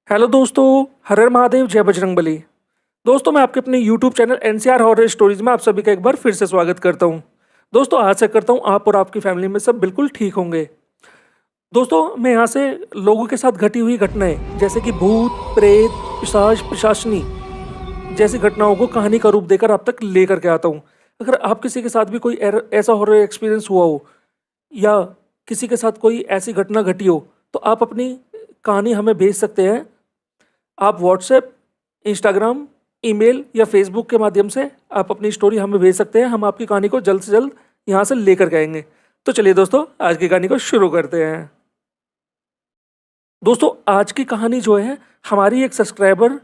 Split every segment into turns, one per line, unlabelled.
Hello दोस्तों। हर हर महादेव, जय बजरंगबली। दोस्तों, मैं आपके अपने YouTube channel NCR horror stories में आप सभी का एक बार फिर से स्वागत करता हूं। दोस्तों, आशा करता हूं आप और आपकी फैमिली में सब बिल्कुल ठीक होंगे। दोस्तों, मैं यहाँ से लोगों के साथ घटी हुई घटनाएं जैसे कि भूत, प्रेत, पिशाच, पिशाचनी जैसी घटनाओं को कहानी का रूप देकर आप तक लेकर के आता हूँ। अगर आप किसी के साथ भी कोई ऐसा हॉरर एक्सपीरियंस हुआ हो या किसी के साथ कोई ऐसी घटना घटी हो, तो आप अपनी कहानी हमें भेज सकते हैं। आप व्हाट्सएप, इंस्टाग्राम, ईमेल या फेसबुक के माध्यम से आप अपनी स्टोरी हमें भेज सकते हैं। हम आपकी कहानी को जल्द से जल्द यहाँ से लेकर के आएंगे। तो चलिए दोस्तों, आज की कहानी को शुरू करते हैं। दोस्तों, आज की कहानी जो है हमारी एक सब्सक्राइबर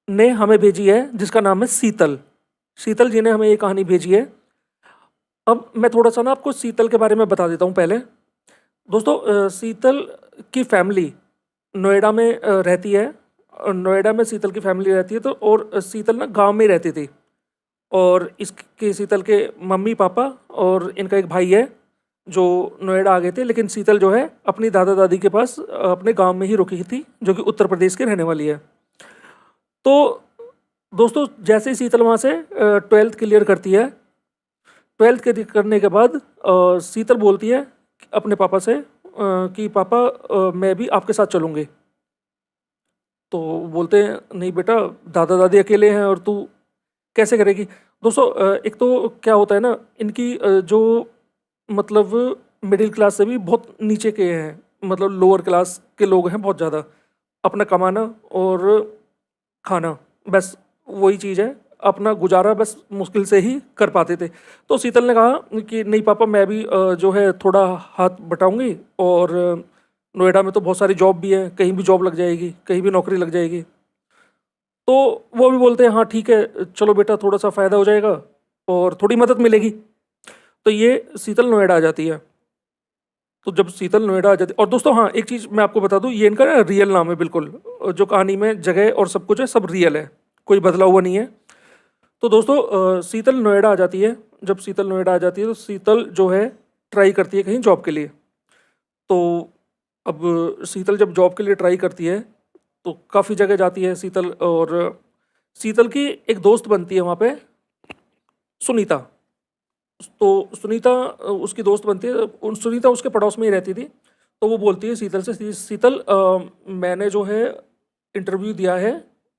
ने हमें भेजी है, जिसका नाम है शीतल। शीतल जी ने हमें ये कहानी भेजी है। अब मैं थोड़ा सा ना आपको शीतल के बारे में बता देता हूँ पहले। दोस्तों, शीतल की फैमिली नोएडा में रहती है। और नोएडा में शीतल की फैमिली रहती है, तो और शीतल ना गांव में ही रहती थी। और इसके शीतल के मम्मी पापा और इनका एक भाई है जो नोएडा आ गए थे, लेकिन शीतल जो है अपनी दादा दादी के पास अपने गांव में ही रुकी थी, जो कि उत्तर प्रदेश की रहने वाली है। तो दोस्तों, जैसे ही शीतल वहाँ से 12th क्लियर करती है, 12th के करने के बाद शीतल बोलती है अपने पापा से कि पापा, मैं भी आपके साथ चलूँगी। तो बोलते हैं नहीं बेटा, दादा दादी अकेले हैं और तू कैसे करेगी। दोस्तों, एक तो क्या होता है ना, इनकी जो मतलब मिडिल क्लास से भी बहुत नीचे के हैं, मतलब लोअर क्लास के लोग हैं बहुत ज़्यादा। अपना कमाना और खाना, बस वही चीज़ है। अपना गुजारा बस मुश्किल से ही कर पाते थे। तो शीतल ने कहा कि नहीं पापा, मैं भी जो है थोड़ा हाथ बटाऊंगी, और नोएडा में तो बहुत सारी जॉब भी है, कहीं भी जॉब लग जाएगी, कहीं भी नौकरी लग जाएगी। तो वो भी बोलते हैं हाँ ठीक है, चलो बेटा, थोड़ा सा फ़ायदा हो जाएगा और थोड़ी मदद मिलेगी। तो ये शीतल नोएडा आ जाती है। तो जब शीतल नोएडा आ जाती, और दोस्तों हाँ, एक चीज़ मैं आपको बता दूं, ये इनका ना रियल नाम है बिल्कुल। जो कहानी में जगह और सब कुछ है, सब रियल है, कोई बदला हुआ नहीं है। तो दोस्तों, शीतल नोएडा आ जाती है। जब शीतल नोएडा आ जाती है तो शीतल जो है ट्राई करती है कहीं जॉब के लिए। तो अब शीतल जब जॉब के लिए ट्राई करती है तो काफ़ी जगह जाती है शीतल, और शीतल की एक दोस्त बनती है वहाँ पे, सुनीता। तो सुनीता उसकी दोस्त बनती है। सुनीता उसके पड़ोस में ही रहती थी। तो वो बोलती है शीतल से, शीतल, मैंने जो है इंटरव्यू दिया है,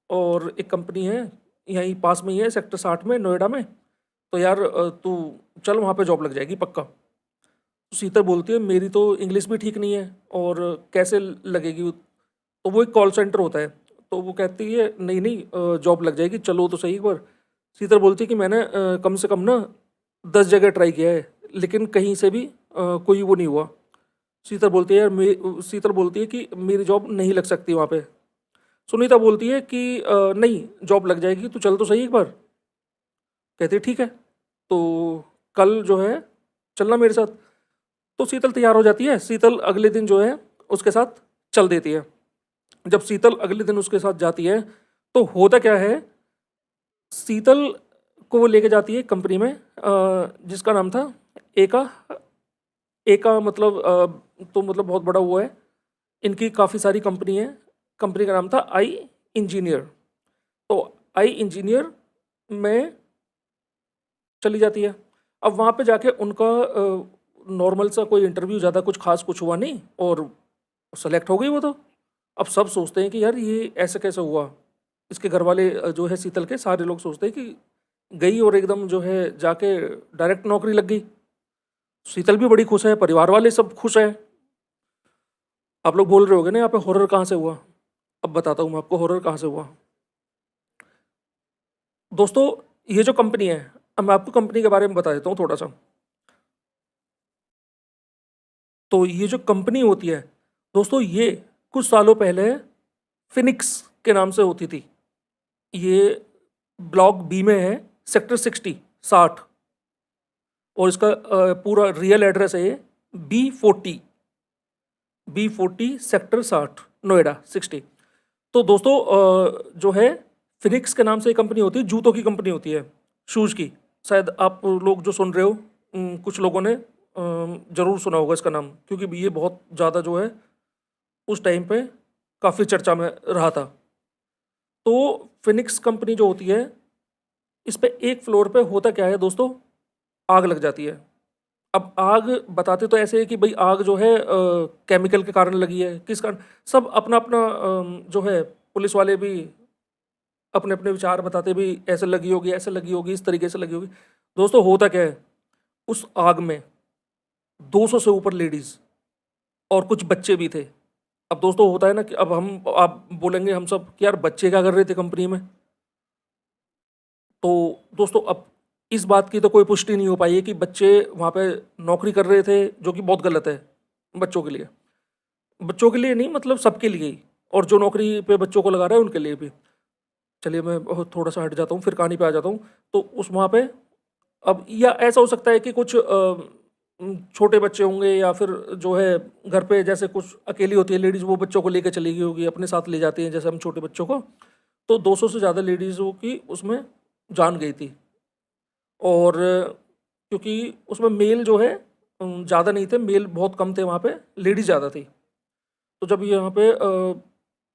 और एक कंपनी है यहीं पास में ही है, सेक्टर 60 में, नोएडा में। तो यार तू चल, वहाँ पे जॉब लग जाएगी पक्का। तो शीतल बोलती है मेरी तो इंग्लिश भी ठीक नहीं है, और कैसे लगेगी। तो वो एक कॉल सेंटर होता है। तो वो कहती है नहीं नहीं, जॉब लग जाएगी, चलो तो सही एक बार। शीतल बोलती है कि मैंने कम से कम ना 10 जगह ट्राई किया है, लेकिन कहीं से भी कोई वो नहीं हुआ। शीतल बोलती है यार, शीतल बोलती है कि मेरी जॉब नहीं लग सकती वहाँ पे। सुनीता बोलती है कि नहीं, जॉब लग जाएगी, तू चल तो सही एक बार। कहती है ठीक है, तो कल जो है चलना मेरे साथ। तो शीतल तैयार हो जाती है। शीतल अगले दिन जो है उसके साथ चल देती है। जब शीतल अगले दिन उसके साथ जाती है तो होता क्या है, शीतल को वो लेके जाती है कंपनी में, जिसका नाम था एका। एका मतलब तो मतलब बहुत बड़ा वो है, इनकी काफ़ी सारी कंपनी है। कंपनी का नाम था आई इंजीनियर। तो आई इंजीनियर में चली जाती है। अब वहाँ पे जाके उनका नॉर्मल सा कोई इंटरव्यू, ज़्यादा कुछ खास कुछ हुआ नहीं, और सेलेक्ट हो गई वो तो। अब सब सोचते हैं कि यार ये ऐसे कैसे हुआ। इसके घर वाले जो है शीतल के, सारे लोग सोचते हैं कि गई और एकदम जो है जाके डायरेक्ट नौकरी लग गई। शीतल भी बड़ी खुश है, परिवार वाले सब खुश हैं। आप लोग बोल रहे होगे ना यहाँ पे हॉरर कहाँ से हुआ। अब बताता हूँ मैं आपको हॉरर कहाँ से हुआ। दोस्तों, ये जो कंपनी है, अब मैं आपको कंपनी के बारे में बता देता हूँ थोड़ा सा। तो ये जो कंपनी होती है दोस्तों, ये कुछ सालों पहले फिनिक्स के नाम से होती थी। ये ब्लॉक बी में है, सेक्टर 60। और इसका पूरा रियल एड्रेस है बी 40 सेक्टर 60, नोएडा 60। तो दोस्तों, जो है फिनिक्स के नाम से एक कंपनी होती है, जूतों की कंपनी होती है, शूज़ की। शायद आप लोग जो सुन रहे हो, कुछ लोगों ने ज़रूर सुना होगा इसका नाम, क्योंकि ये बहुत ज़्यादा जो है उस टाइम पे काफ़ी चर्चा में रहा था। तो फिनिक्स कंपनी जो होती है, इस पे एक फ्लोर पे होता क्या है दोस्तों, आग लग जाती है। अब आग बताते तो ऐसे है कि भाई आग जो है केमिकल के कारण लगी है, किस कारण, सब अपना अपना जो है, पुलिस वाले भी अपने अपने विचार बताते भी, ऐसे लगी होगी, ऐसे लगी होगी, इस तरीके से लगी होगी। दोस्तों होता क्या है, उस आग में 200 से ऊपर लेडीज और कुछ बच्चे भी थे। अब दोस्तों होता है ना कि अब आप बोलेंगे हम सब कि यार बच्चे क्या कर रहे थे कंपनी में। तो दोस्तों अब इस बात की तो कोई पुष्टि नहीं हो पाई है कि बच्चे वहाँ पे नौकरी कर रहे थे, जो कि बहुत गलत है बच्चों के लिए। बच्चों के लिए नहीं, मतलब सबके लिए ही, और जो नौकरी पे बच्चों को लगा रहा है उनके लिए भी। चलिए मैं थोड़ा सा हट जाता हूँ, फिर कहानी पे आ जाता हूँ। तो उस वहाँ पे अब या ऐसा हो सकता है कि कुछ छोटे बच्चे होंगे, या फिर जो है घर पे जैसे कुछ अकेली होती है लेडीज़, वो बच्चों को लेकर चली गई होगी, अपने साथ ले जाती हैं जैसे हम छोटे बच्चों को। तो 200 से ज़्यादा लेडीज़ों की उसमें जान गई थी। और क्योंकि उसमें मेल जो है ज़्यादा नहीं थे, मेल बहुत कम थे वहाँ पे, लेडीज़ ज़्यादा थी। तो जब यहाँ पे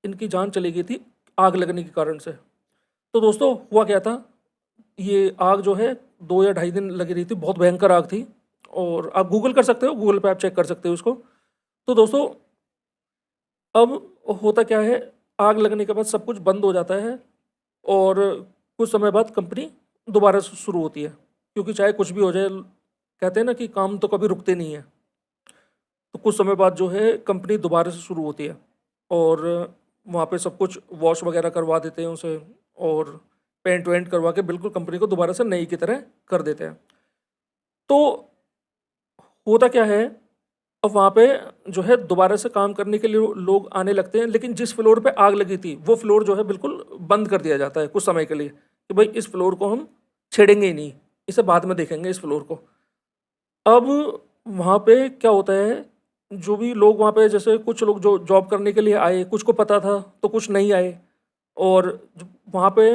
इनकी जान चली गई थी आग लगने के कारण से, तो दोस्तों हुआ क्या था, ये आग जो है 2 या ढाई दिन लगी रही थी, बहुत भयंकर आग थी। और आप गूगल कर सकते हो, गूगल पे आप चेक कर सकते हो उसको। तो दोस्तों अब होता क्या है, आग लगने के बाद सब कुछ बंद हो जाता है, और कुछ समय बाद कंपनी दोबारा से शुरू होती है, क्योंकि चाहे कुछ भी हो जाए, कहते हैं ना कि काम तो कभी रुकते नहीं है। तो कुछ समय बाद जो है कंपनी दोबारा से शुरू होती है, और वहाँ पे सब कुछ वॉश वगैरह करवा देते हैं उसे, और पेंट वेंट करवा के बिल्कुल कंपनी को दोबारा से नई की तरह कर देते हैं। तो होता क्या है, अब वहाँ पे जो है दोबारा से काम करने के लिए लोग आने लगते हैं, लेकिन जिस फ्लोर पे आग लगी थी वो फ्लोर जो है बिल्कुल बंद कर दिया जाता है कुछ समय के लिए, कि भाई इस फ्लोर को हम छेड़ेंगे ही नहीं, इसे बाद में देखेंगे इस फ्लोर को। अब वहाँ पे क्या होता है, जो भी लोग वहाँ पे, जैसे कुछ लोग जो जॉब करने के लिए आए, कुछ को पता था तो कुछ नहीं आए, और वहाँ पे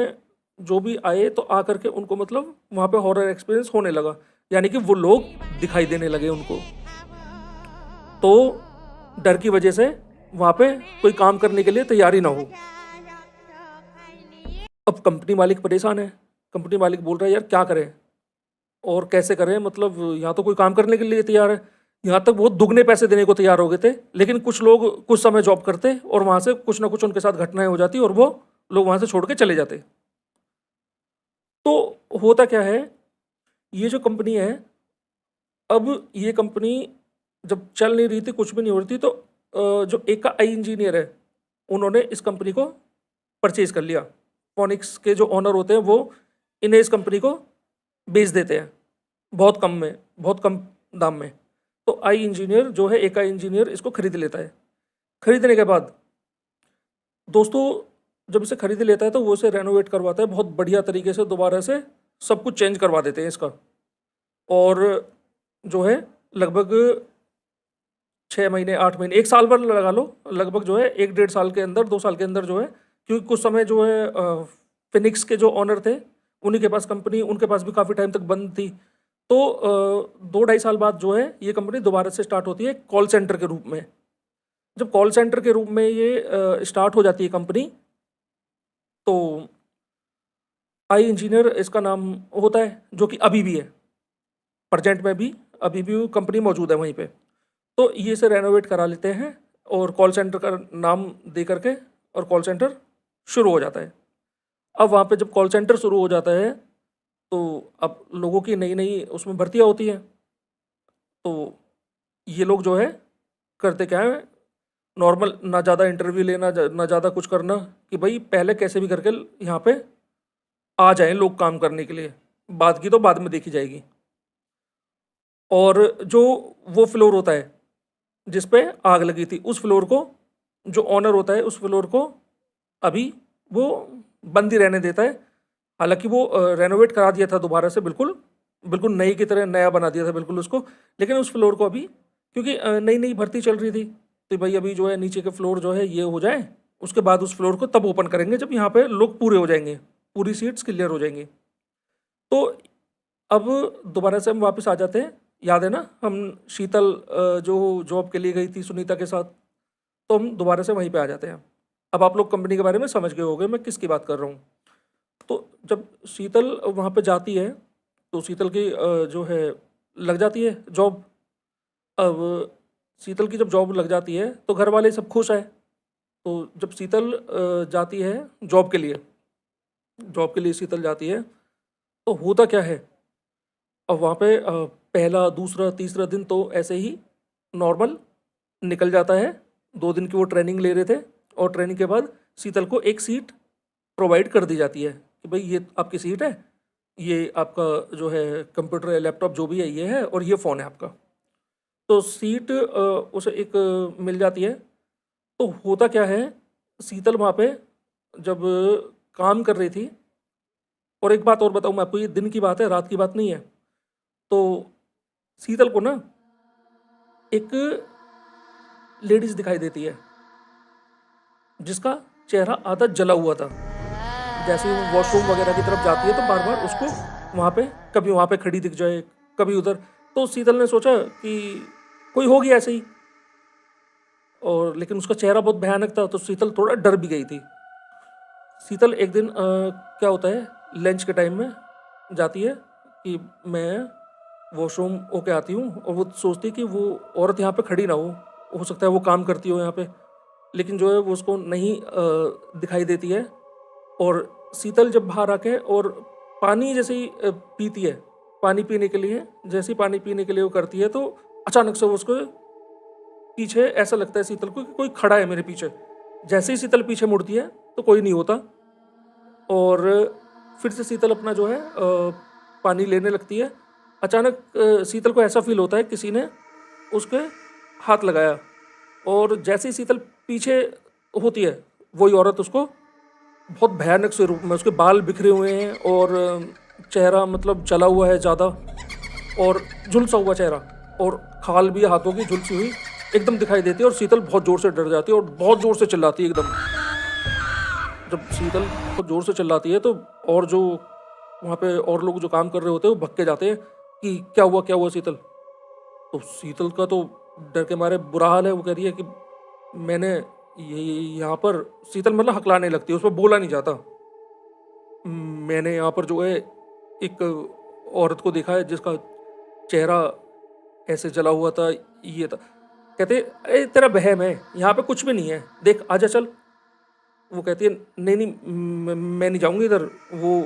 जो भी आए तो आकर के उनको मतलब वहाँ पे हॉरर एक्सपीरियंस होने लगा, यानी कि वो लोग दिखाई देने लगे उनको। तो डर की वजह से वहाँ पे कोई काम करने के लिए तैयारी ना हो। अब कंपनी मालिक परेशान है, कंपनी मालिक बोल रहा है यार क्या करें और कैसे करें, मतलब यहाँ तो कोई काम करने के लिए तैयार है, यहाँ तक बहुत दुगने पैसे देने को तैयार हो गए थे, लेकिन कुछ लोग कुछ समय जॉब करते और वहाँ से कुछ ना कुछ उनके साथ घटनाएं हो जाती और वो लोग वहाँ से छोड़ के चले जाते। तो होता क्या है, ये जो कंपनी है, अब ये कंपनी जब चल नहीं रही थी, कुछ भी नहीं हो रही थी, तो जो एकाई इंजीनियर है उन्होंने इस कंपनी को परचेज कर लिया। फोनिक्स के जो ओनर होते हैं वो इन्हें इस कंपनी को बेच देते हैं बहुत कम में, बहुत कम दाम में। तो आई इंजीनियर जो है, एकाई इंजीनियर इसको खरीद लेता है। खरीदने के बाद दोस्तों जब इसे खरीद लेता है तो वो इसे रेनोवेट करवाता है बहुत बढ़िया तरीके से, दोबारा से सब कुछ चेंज करवा देते हैं इसका। और जो है लगभग 6 महीने, 8 महीने, 1 साल भर लगा लो, लगभग जो है 1 डेढ़ साल के अंदर, 2 साल के अंदर जो है, क्योंकि कुछ समय जो है फिनिक्स के जो ऑनर थे उन्हीं के पास कंपनी, उनके पास भी काफ़ी टाइम तक बंद थी। तो 2 ढाई साल बाद जो है ये कंपनी दोबारा से स्टार्ट होती है कॉल सेंटर के रूप में। जब कॉल सेंटर के रूप में ये स्टार्ट हो जाती है कंपनी, तो आई इंजीनियर इसका नाम होता है, जो कि अभी भी है, प्रेजेंट में भी अभी भी कंपनी मौजूद है वहीं पे। तो ये इसे रेनोवेट करा लेते हैं और कॉल सेंटर का नाम दे करके, और कॉल सेंटर शुरू हो जाता है। अब वहाँ पे जब कॉल सेंटर शुरू हो जाता है तो अब लोगों की नई नई उसमें भर्तियाँ होती हैं। तो ये लोग जो है करते क्या है, नॉर्मल, ना ज़्यादा इंटरव्यू लेना, ना ज़्यादा कुछ करना, कि भाई पहले कैसे भी करके यहाँ पे आ जाएं लोग काम करने के लिए, बात की तो बाद में देखी जाएगी। और जो वो फ्लोर होता है जिस पे आग लगी थी, उस फ्लोर को जो ऑनर होता है उस फ्लोर को अभी वो बंद ही रहने देता है। हालांकि वो रेनोवेट करा दिया था दोबारा से, बिल्कुल बिल्कुल नई की तरह नया बना दिया था बिल्कुल उसको, लेकिन उस फ्लोर को अभी, क्योंकि नई नई भर्ती चल रही थी, तो भाई अभी जो है नीचे के फ्लोर जो है ये हो जाए, उसके बाद उस फ्लोर को तब ओपन करेंगे जब यहाँ पे लोग पूरे हो जाएंगे, पूरी सीट्स क्लियर हो जाएंगी। तो अब दोबारा से हम वापस आ जाते हैं। याद है ना, हम शीतल जो जॉब के लिए गई थी सुनीता के साथ, तो हम दोबारा से वहीं पे आ जाते हैं। अब आप लोग कंपनी के बारे में समझ गए होंगे मैं किसकी बात कर रहा हूँ। तो जब शीतल वहाँ पे जाती है तो शीतल की जो है लग जाती है जॉब। अब शीतल की जब जॉब लग जाती है तो घर वाले सब खुश हैं। तो जब शीतल जाती है जॉब के लिए, जॉब के लिए शीतल जाती है तो होता क्या है, अब वहाँ पे पहला दूसरा तीसरा दिन तो ऐसे ही नॉर्मल निकल जाता है। 2 दिन की वो ट्रेनिंग ले रहे थे और ट्रेनिंग के बाद शीतल को एक सीट प्रोवाइड कर दी जाती है कि भाई ये आपकी सीट है, ये आपका जो है कंप्यूटर या लैपटॉप जो भी है ये है और ये फ़ोन है आपका। तो सीट उसे एक मिल जाती है। तो होता क्या है, शीतल वहाँ पे जब काम कर रही थी, और एक बात और बताऊँ मैं आपको, ये दिन की बात है रात की बात नहीं है। तो शीतल को ना एक लेडीज दिखाई देती है जिसका चेहरा आधा जला हुआ था। जैसे ही वो वॉशरूम वगैरह की तरफ जाती है तो बार बार उसको वहाँ पे कभी वहाँ पे खड़ी दिख जाए, कभी उधर। तो शीतल ने सोचा कि कोई होगी ऐसे ही, और लेकिन उसका चेहरा बहुत भयानक था तो शीतल थोड़ा डर भी गई थी। शीतल एक दिन क्या होता है, लंच के टाइम में जाती है कि मैं वॉशरूम होके आती हूँ, और वो सोचती है कि वो औरत यहाँ पे खड़ी ना हो सकता है वो काम करती हो यहाँ पे, लेकिन जो है वो उसको नहीं दिखाई देती है। और शीतल जब बाहर आके और पानी जैसे ही पीती है, पानी पीने के लिए जैसे ही पानी पीने के लिए वो करती है तो अचानक से वो उसको पीछे ऐसा लगता है शीतल को कि कोई खड़ा है मेरे पीछे। जैसे ही शीतल पीछे मुड़ती है तो कोई नहीं होता, और फिर से शीतल अपना जो है पानी लेने लगती है। अचानक शीतल को ऐसा फील होता है किसी ने उसके हाथ लगाया, और जैसे ही शीतल पीछे होती है वही औरत उसको बहुत भयानक से रूप में, उसके बाल बिखरे हुए हैं और चेहरा मतलब जला हुआ है ज़्यादा, और झुलसा हुआ चेहरा, और खाल भी हाथों की झुलसी हुई एकदम दिखाई देती है। और शीतल बहुत ज़ोर से डर जाती है और बहुत ज़ोर से चिल्लाती है एकदम। जब शीतल बहुत ज़ोर से चिल्लाती है तो और जो वहाँ पे और लोग जो काम कर रहे होते हैं वो भग के जाते हैं कि क्या हुआ शीतल। तो शीतल का तो डर के मारे बुरा हाल है। वो कह रही है कि मैंने ये यहाँ पर, शीतल मतलब हकलाने लगती है, उसमें बोला नहीं जाता, मैंने यहाँ पर जो है एक औरत को देखा है जिसका चेहरा ऐसे जला हुआ था, ये था। कहते अरे तेरा वहम है, यहाँ पे कुछ भी नहीं है, देख आजा चल। वो कहती है नहीं नहीं, मैं नहीं जाऊँगी इधर। वो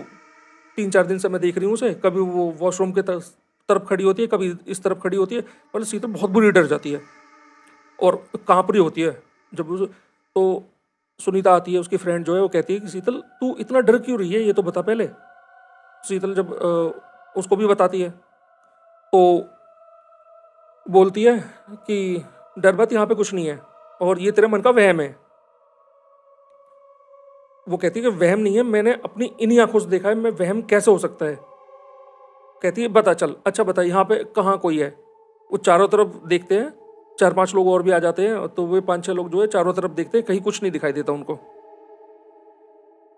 3-4 दिन से मैं देख रही हूँ उसे, कभी वो वॉशरूम के तरफ खड़ी होती है, कभी इस तरफ खड़ी होती है। मतलब शीतल बहुत बुरी डर जाती है और काँप रही होती है। जब उस तो सुनीता आती है, उसकी फ्रेंड जो है, वो कहती है कि शीतल तू इतना डर क्यों रही है, ये तो बता पहले। शीतल जब उसको भी बताती है तो बोलती है कि डर मत, यहाँ पे कुछ नहीं है और ये तेरे मन का वहम है। वो कहती है कि वहम नहीं है, मैंने अपनी इन्हीं आंखों से देखा है, मैं वहम कैसे हो सकता है। कहती है बता चल, अच्छा बता यहाँ पे कहाँ कोई है। वो चारों तरफ देखते हैं, 4-5 लोग और भी आ जाते हैं, तो वे 5-6 लोग जो है चारों तरफ देखते हैं, कहीं कुछ नहीं दिखाई देता उनको।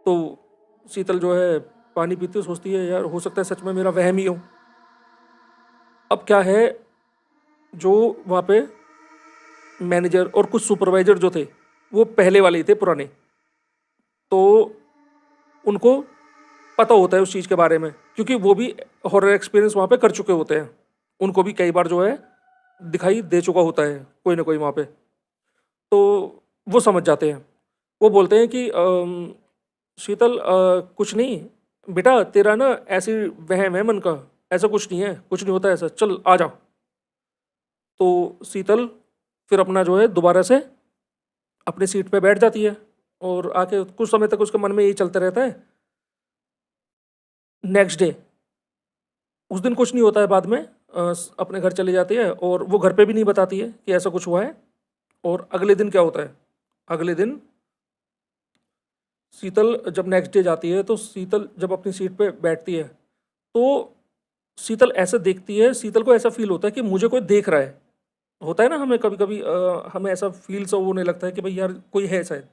तो शीतल जो है पानी पीती है, सोचती है यार हो सकता है सच में मेरा वहम ही हो। अब क्या है, जो वहाँ पे मैनेजर और कुछ सुपरवाइजर जो थे वो पहले वाले ही थे, पुराने, तो उनको पता होता है उस चीज़ के बारे में, क्योंकि वो भी हॉरर एक्सपीरियंस वहाँ पे कर चुके होते हैं। उनको भी कई बार जो है दिखाई दे चुका होता है कोई ना कोई वहाँ पे। तो वो समझ जाते हैं। वो बोलते हैं कि शीतल कुछ नहीं बेटा, तेरा ना ऐसी वहम है मन का, ऐसा कुछ नहीं है, कुछ नहीं होता ऐसा, चल आ जा। तो शीतल फिर अपना जो है दोबारा से अपनी सीट पे बैठ जाती है, और आके कुछ समय तक उसके मन में यही चलता रहता है। नेक्स्ट डे, उस दिन कुछ नहीं होता है, बाद में अपने घर चली जाती है और वो घर पे भी नहीं बताती है कि ऐसा कुछ हुआ है। और अगले दिन क्या होता है, अगले दिन शीतल जब नेक्स्ट डे जाती है तो शीतल जब अपनी सीट पे बैठती है तो शीतल ऐसे देखती है, शीतल को ऐसा फील होता है कि मुझे कोई देख रहा है। होता है ना हमें कभी कभी, हमें ऐसा फील सा होने लगता है कि भाई यार कोई है शायद,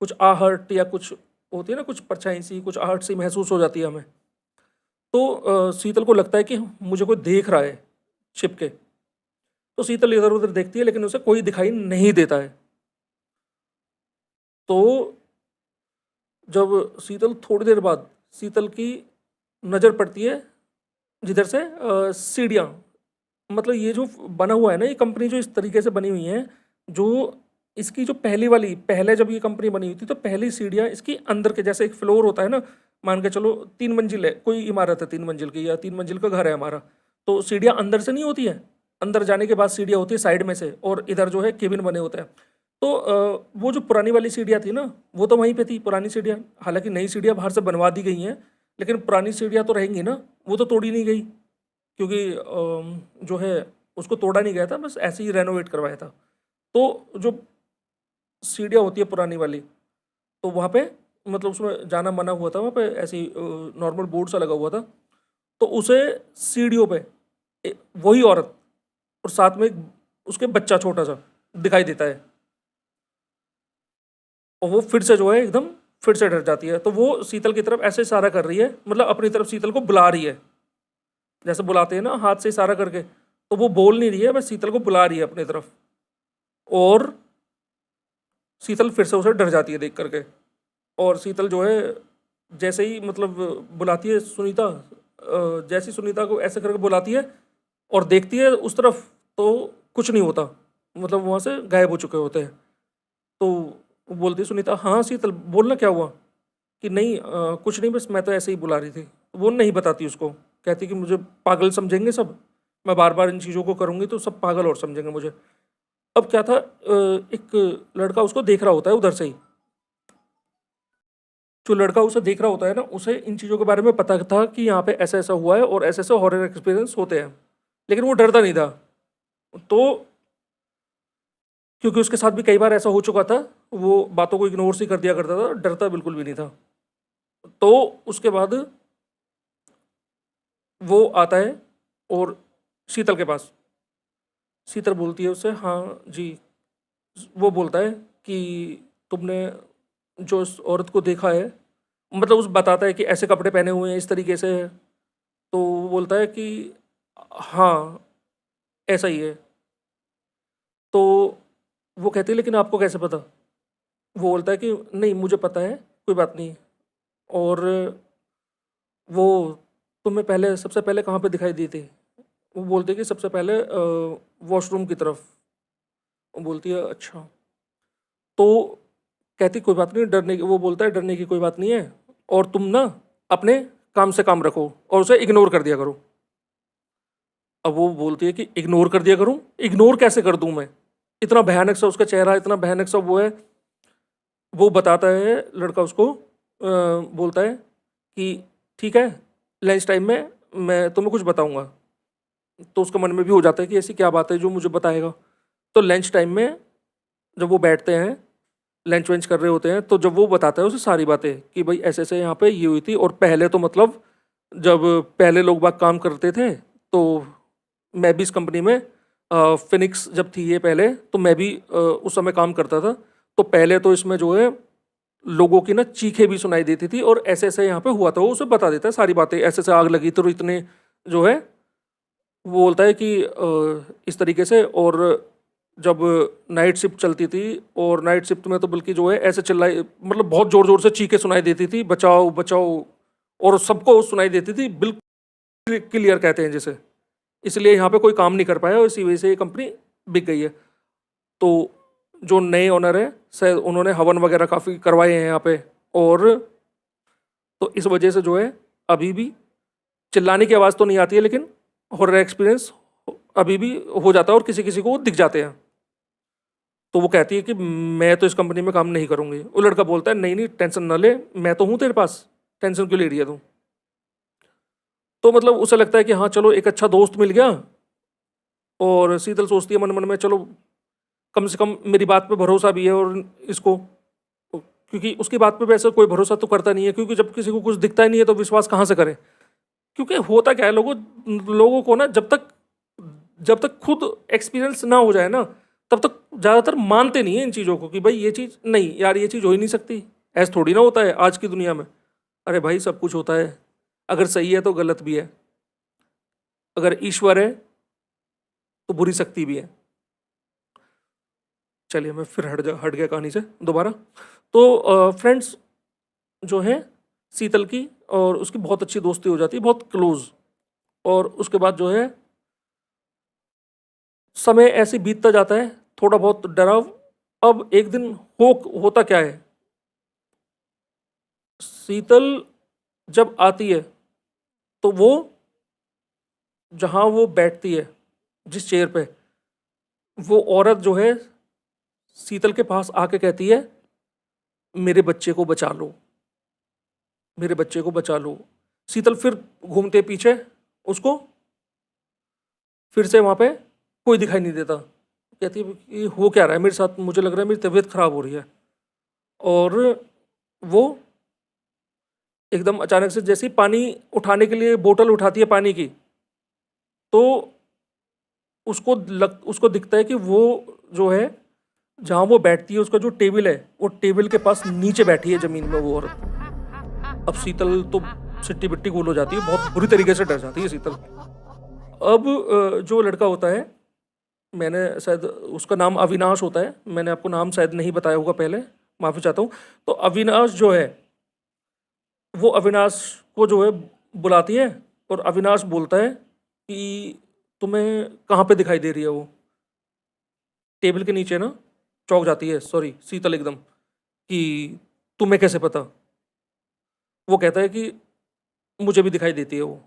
कुछ आहट या कुछ होती है ना, कुछ परछाई सी, कुछ आहट सी महसूस हो जाती है हमें। तो शीतल को लगता है कि मुझे कोई देख रहा है छिप के। तो शीतल इधर उधर देखती है लेकिन उसे कोई दिखाई नहीं देता है। तो जब थोड़ी देर बाद शीतल की नज़र पड़ती है जिधर से सीढ़ियाँ, मतलब ये जो बना हुआ है ना, ये कंपनी जो इस तरीके से बनी हुई है, जो इसकी जो पहले जब ये कंपनी बनी हुई थी तो पहली सीढ़ियाँ इसकी अंदर के, जैसे एक फ्लोर होता है ना, मान के चलो 3 मंजिल है, कोई इमारत है 3 मंजिल की या 3 मंजिल का घर है हमारा, तो सीढ़ियाँ अंदर से नहीं होती है, अंदर जाने के बाद सीढ़ियाँ होती है साइड में से, और इधर जो है केबिन बने होते हैं। तो वो जो पुरानी वाली सीढ़ियाँ थी ना, वो तो वहीं पे थी पुरानी सीढ़ियाँ, हालांकि नई सीढ़ियाँ बाहर से बनवा दी गई हैं, लेकिन पुरानी सीढ़ियाँ तो रहेंगी ना, वो तो तोड़ी नहीं गई, क्योंकि जो है उसको तोड़ा नहीं गया था, बस ऐसे ही रेनोवेट करवाया था। तो जो सीढ़ियाँ होती है पुरानी वाली, तो वहाँ पे मतलब उसमें जाना मना हुआ था, वहाँ पे ऐसे ही नॉर्मल बोर्ड सा लगा हुआ था, तो उसे सीढ़ियों पे वही औरत और साथ में उसके बच्चा छोटा सा दिखाई देता है, और वो फिर से जो है एकदम फिर से डर जाती है। तो वो शीतल की तरफ ऐसे इशारा कर रही है, मतलब अपनी तरफ शीतल को बुला रही है, जैसे बुलाते हैं ना हाथ से इशारा करके, तो वो बोल नहीं रही है, बस शीतल को बुला रही है अपनी तरफ। और शीतल फिर से उसे डर जाती है देख करके, और शीतल जो है जैसे ही मतलब बुलाती है सुनीता, जैसी सुनीता को ऐसे करके बुलाती है और देखती है उस तरफ, तो कुछ नहीं होता, मतलब वहाँ से गायब हो चुके होते हैं। तो वो बोलती है सुनीता, हाँ शीतल बोलना क्या हुआ, कि नहीं कुछ नहीं, बस मैं तो ऐसे ही बुला रही थी। वो नहीं बताती उसको, कहती कि मुझे पागल समझेंगे सब, मैं बार बार इन चीज़ों को करूँगी तो सब पागल और समझेंगे मुझे। अब क्या था, एक लड़का उसको देख रहा होता है उधर से ही, जो लड़का उसे देख रहा होता है ना, उसे इन चीज़ों के बारे में पता था कि यहाँ पे ऐसा ऐसा हुआ है और ऐसे ऐसे हॉरर एक्सपीरियंस होते हैं, लेकिन वो डरता नहीं था। तो क्योंकि उसके साथ भी कई बार ऐसा हो चुका था, वो बातों को इग्नोर से कर दिया करता था, डरता बिल्कुल भी नहीं था। तो उसके बाद वो आता है और शीतल के पास, शीतल बोलती है उससे, हाँ जी। वो बोलता है कि तुमने जो उस औरत को देखा है, मतलब उस बताता है कि ऐसे कपड़े पहने हुए हैं इस तरीके से है, तो वो बोलता है कि हाँ ऐसा ही है। तो वो कहती है लेकिन आपको कैसे पता, वो बोलता है कि नहीं मुझे पता है, कोई बात नहीं। और वो तुम्हें पहले सबसे पहले कहाँ पे दिखाई दी थी, वो बोलती है कि सबसे पहले वॉशरूम की तरफ। वो बोलती है अच्छा। तो कहती कोई बात नहीं, डरने की, वो बोलता है डरने की कोई बात नहीं है, और तुम ना अपने काम से काम रखो और उसे इग्नोर कर दिया करो। अब वो बोलती है कि इग्नोर कर दिया करूं, इग्नोर कैसे कर दूं मैं, इतना भयानक सा उसका चेहरा, इतना भयानक सा वो है। वो बताता है लड़का उसको, बोलता है कि ठीक है, लंच टाइम में मैं तुम्हें कुछ बताऊंगा। तो उसका मन में भी हो जाता है कि ऐसी क्या बात है जो मुझे बताएगा। तो लंच टाइम में जब वो बैठते हैं, लंच वंच कर रहे होते हैं, तो जब वो बताता है उसे सारी बातें कि भाई ऐसे ऐसे यहाँ पे ये हुई थी, और पहले तो मतलब जब पहले लोग बाग काम करते थे, तो मैं भी इस कंपनी में फिनिक्स जब थी ये पहले, तो मैं भी उस समय काम करता था। तो पहले तो इसमें जो है लोगों की ना चीखें भी सुनाई देती थी, और ऐसे ऐसे यहाँ पे हुआ था, वो उसे बता देता है सारी बातें, ऐसे ऐसे आग लगी थी और इतने जो है, वो बोलता है कि इस तरीके से। और जब नाइट शिफ्ट चलती थी, और नाइट शिफ्ट में तो बल्कि जो है ऐसे चिल्लाई, मतलब बहुत ज़ोर ज़ोर से चीखें सुनाई देती थी, बचाओ बचाओ, और सबको सुनाई देती थी, बिल्कुल क्लियर कहते हैं जैसे। इसलिए यहाँ पे कोई काम नहीं कर पाया, और इसी वजह से ये कंपनी बिक गई है। तो जो नए ओनर है शायद उन्होंने हवन वगैरह काफ़ी करवाए हैं यहाँ पे, और तो इस वजह से जो है अभी भी चिल्लाने की आवाज़ तो नहीं आती है, लेकिन हॉरर एक्सपीरियंस अभी भी हो जाता है और किसी किसी को दिख जाते हैं। तो वो कहती है कि मैं तो इस कंपनी में काम नहीं करूंगी। वो लड़का बोलता है नहीं नहीं टेंशन ना ले, मैं तो हूँ तेरे पास, टेंशन क्यों ले रही है तू। तो मतलब उसे लगता है कि हाँ चलो एक अच्छा दोस्त मिल गया, और शीतल सोचती है मन मन में चलो कम से कम मेरी बात पे भरोसा भी है, और इसको, क्योंकि उसकी बात पे वैसे कोई भरोसा तो करता नहीं है, क्योंकि जब किसी को कुछ दिखता ही नहीं है तो विश्वास कहाँ से करें। क्योंकि होता क्या है, लोगों लोगों को ना जब तक खुद एक्सपीरियंस ना हो जाए ना, तब तक ज़्यादातर मानते नहीं है इन चीज़ों को, कि भाई ये चीज़ नहीं यार, ये चीज़ हो ही नहीं सकती, ऐसा थोड़ी ना होता है आज की दुनिया में। अरे भाई सब कुछ होता है, अगर सही है तो गलत भी है, अगर ईश्वर है तो बुरी शक्ति भी है। चलिए मैं फिर हट गया कहानी से दोबारा। तो फ्रेंड्स जो है शीतल की और उसकी बहुत अच्छी दोस्ती हो जाती है, बहुत क्लोज। और उसके बाद जो है समय ऐसे बीतता जाता है, थोड़ा बहुत डराव। अब एक दिन होता क्या है, शीतल जब आती है तो वो जहाँ वो बैठती है जिस चेयर पे, वो औरत जो है शीतल के पास आके कहती है मेरे बच्चे को बचा लो, मेरे बच्चे को बचा लो। शीतल फिर घूमते पीछे, उसको फिर से वहाँ पे कोई दिखाई नहीं देता। कहती है ये हो क्या रहा है मेरे साथ, मुझे लग रहा है मेरी तबीयत खराब हो रही है। और वो एकदम अचानक से जैसे ही पानी उठाने के लिए बोतल उठाती है पानी की, तो उसको दिखता है कि वो जो है जहाँ वो बैठती है उसका जो टेबल है, वो टेबल के पास नीचे बैठी है ज़मीन में वो औरत। अब शीतल तो सिट्टी बिट्टी गोल हो जाती है, बहुत बुरी तरीके से डर जाती है शीतल। अब जो लड़का होता है, मैंने शायद उसका नाम अविनाश होता है, मैंने आपको नाम शायद नहीं बताया होगा पहले, माफ़ी चाहता हूँ। तो अविनाश जो है वो अविनाश को जो है बुलाती है और अविनाश बोलता है कि तुम्हें कहाँ पे दिखाई दे रही है वो, टेबल के नीचे ना। चौंक जाती है सॉरी शीतल एकदम कि तुम्हें कैसे पता। वो कहता है कि मुझे भी दिखाई देती है वो,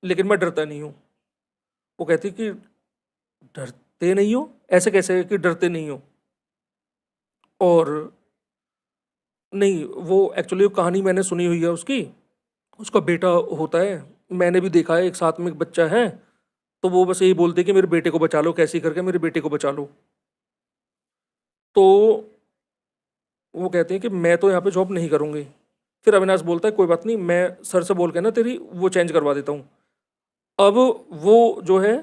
लेकिन मैं डरता नहीं हूँ। वो कहती है कि डरते नहीं हो, ऐसे कैसे कि डरते नहीं हो। और नहीं, वो एक्चुअली कहानी मैंने सुनी हुई है उसकी, उसका बेटा होता है, मैंने भी देखा है, एक साथ में एक बच्चा है। तो वो बस यही बोलते हैं कि मेरे बेटे को बचा लो, कैसे करके मेरे बेटे को बचा लो। तो वो कहते हैं कि मैं तो यहाँ पे जॉब नहीं करूँगी। फिर अविनाश बोलता है कोई बात नहीं, मैं सर से बोल के ना तेरी वो चेंज करवा देता हूँ। अब वो जो है,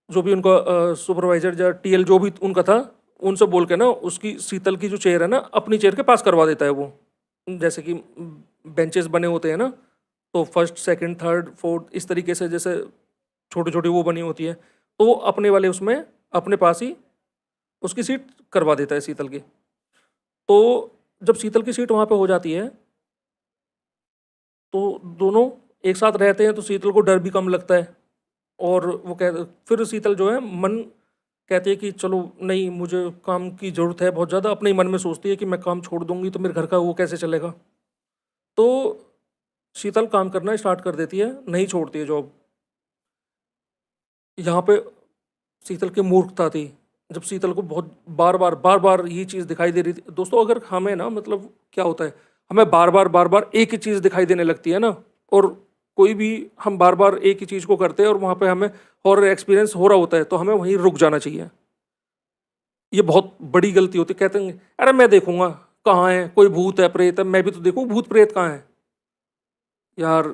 जो भी उनका सुपरवाइजर या टीएल जो भी उनका था, उनसे बोल के ना उसकी शीतल की जो चेयर है ना अपनी चेयर के पास करवा देता है वो। जैसे कि बेंचेस बने होते हैं ना, तो फर्स्ट सेकंड थर्ड फोर्थ इस तरीके से जैसे छोटी छोटी वो बनी होती है, तो वो अपने वाले उसमें अपने पास ही उसकी सीट करवा देता है शीतल की। तो जब शीतल की सीट वहाँ पे हो जाती है तो दोनों एक साथ रहते हैं, तो शीतल को डर भी कम लगता है। और वो फिर शीतल जो है मन कहती है कि चलो नहीं, मुझे काम की ज़रूरत है बहुत ज़्यादा। अपने ही मन में सोचती है कि मैं काम छोड़ दूंगी तो मेरे घर का वो कैसे चलेगा। तो शीतल काम करना स्टार्ट कर देती है, नहीं छोड़ती है जॉब। यहाँ पे शीतल की मूर्खता थी, जब शीतल को बहुत बार बार ये चीज़ दिखाई दे रही थी। दोस्तों अगर हमें ना, मतलब क्या होता है, हमें बार बार एक ही चीज़ दिखाई देने लगती है ना, और कोई भी हम बार बार एक ही चीज़ को करते हैं और वहाँ पे हमें हॉरर एक्सपीरियंस हो रहा होता है, तो हमें वहीं रुक जाना चाहिए। ये बहुत बड़ी गलती होती है। कहते हैं अरे मैं देखूंगा कहाँ है, कोई भूत है प्रेत है, मैं भी तो देखूँ भूत प्रेत कहाँ है। यार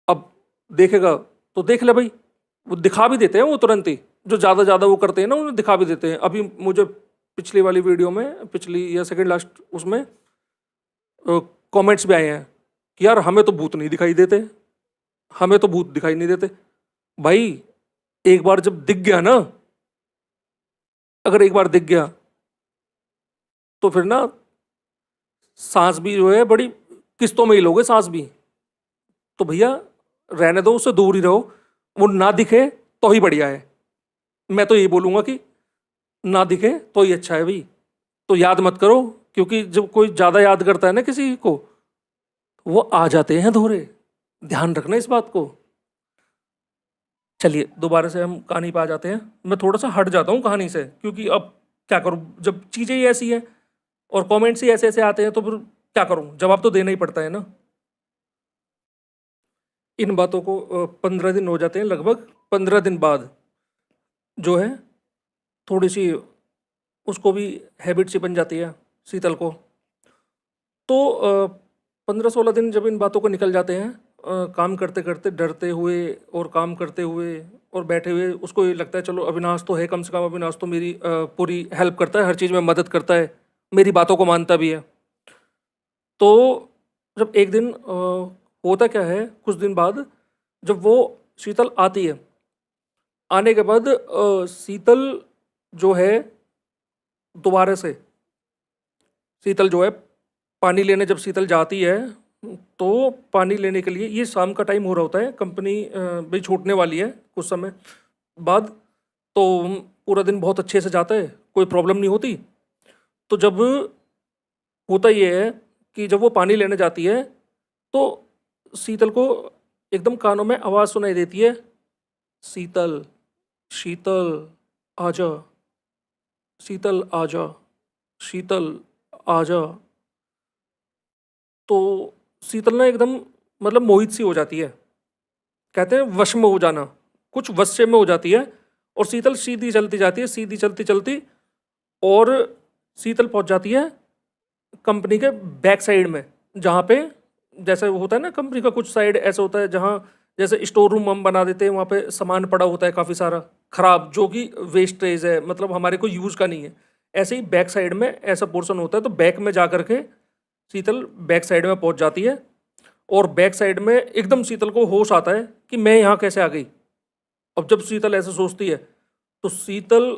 अब देखेगा तो देख ले भाई, वो दिखा भी देते हैं वो तुरंत ही, जो ज़्यादा ज़्यादा वो करते हैं ना उन्हें दिखा भी देते हैं। अभी मुझे पिछली वाली वीडियो में, पिछली या सेकंड लास्ट उसमें कमेंट्स भी आए हैं कि यार हमें तो भूत नहीं दिखाई देते, हमें तो भूत दिखाई नहीं देते। भाई एक बार जब दिख गया ना, अगर एक बार दिख गया तो फिर ना सांस भी जो है बड़ी किस्तों में ही लोगे सांस भी। तो भैया रहने दो, उससे दूर ही रहो, वो ना दिखे तो ही बढ़िया है। मैं तो यही बोलूंगा कि ना दिखे तो ही अच्छा है भाई। तो याद मत करो, क्योंकि जब कोई ज़्यादा याद करता है ना किसी को, वो आ जाते हैं धोरे, ध्यान रखना इस बात को। चलिए दोबारा से हम कहानी पे आ जाते हैं। मैं थोड़ा सा हट जाता हूँ कहानी से, क्योंकि अब क्या करूँ, जब चीज़ें ही ऐसी हैं और कमेंट्स ही ऐसे ऐसे आते हैं, तो फिर क्या करूँ, जवाब तो देना ही पड़ता है ना। इन बातों को 15 दिन हो जाते हैं, लगभग 15 दिन बाद जो है थोड़ी सी उसको भी हैबिट सी बन जाती है शीतल को। तो 15-16 दिन जब इन बातों को निकल जाते हैं, काम करते करते डरते हुए और काम करते हुए और बैठे हुए, उसको ये लगता है चलो अविनाश तो है, कम से कम अविनाश तो मेरी पूरी हेल्प करता है, हर चीज़ में मदद करता है, मेरी बातों को मानता भी है। तो जब एक दिन होता क्या है, कुछ दिन बाद जब वो शीतल आती है, आने के बाद शीतल जो है दोबारा से शीतल जो है पानी लेने जब शीतल जाती है, तो पानी लेने के लिए, ये शाम का टाइम हो रहा होता है, कंपनी भी छूटने वाली है कुछ समय बाद, तो पूरा दिन बहुत अच्छे से जाता है, कोई प्रॉब्लम नहीं होती। तो जब होता ये है कि जब वो पानी लेने जाती है, तो शीतल को एकदम कानों में आवाज़ सुनाई देती है, शीतल, शीतल आजा, शीतल आजा, शीतल आजा। तो शीतल ना एकदम मतलब मोहित सी हो जाती है, कहते हैं वश में हो जाना, कुछ वश्य में हो जाती है। और शीतल सीधी चलती जाती है, सीधी चलती चलती, और शीतल पहुंच जाती है कंपनी के बैक साइड में, जहाँ पे जैसे वो होता है ना, कंपनी का कुछ साइड ऐसा होता है जहाँ जैसे स्टोर रूम हम बना देते हैं, वहाँ पे सामान पड़ा होता है काफ़ी सारा खराब, जो कि वेस्टेज है, मतलब हमारे को यूज़ का नहीं है। ऐसे ही बैक साइड में ऐसा पोर्शन होता है, तो बैक में जा करके शीतल बैक साइड में पहुंच जाती है। और बैक साइड में एकदम शीतल को होश आता है कि मैं यहाँ कैसे आ गई। अब जब शीतल ऐसे सोचती है, तो शीतल